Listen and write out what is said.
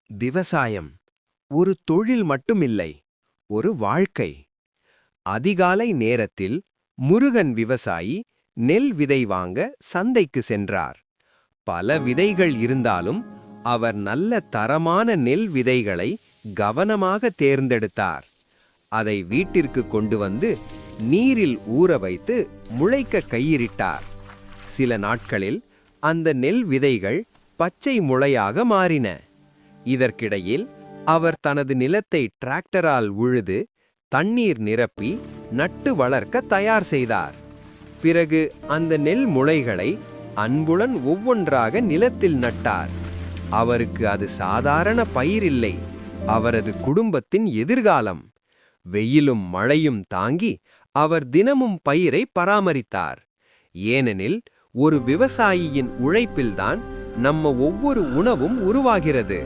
விவசாயம் ஒரு தொழில் மட்டுமில்லை, ஒரு வாழ்க்கை. அதிகாலை நேரத்தில் முருகன் விவசாயி நெல் விதை வாங்க சந்தைக்கு சென்றார். பல விதைகள் இருந்தாலும் அவர் நல்ல தரமான நெல் விதைகளை கவனமாக தேர்ந்தெடுத்தார். அதை வீட்டிற்கு கொண்டு வந்து நீரில் ஊற வைத்து முளைக்க கயிறிட்டார். சில நாட்களில் அந்த நெல் விதைகள் பச்சை முளையாக மாறின. இதற்கிடையில் அவர் தனது நிலத்தை டிராக்டரால் உழுது தண்ணீர் நிரப்பி நட்டு வளர்க்க தயார் செய்தார். பிறகு அந்த நெல் முளைகளை அன்புடன் ஒவ்வொன்றாக நிலத்தில் நட்டார். அவருக்கு அது சாதாரண பயிரில்லை, அவரது குடும்பத்தின் எதிர்காலம். வெயிலும் மழையும் தாங்கி அவர் தினமும் பயிரை பராமரித்தார். ஏனெனில் ஒரு விவசாயியின் உழைப்பில்தான் நம்ம ஒவ்வொரு உணவும் உருவாகிறது.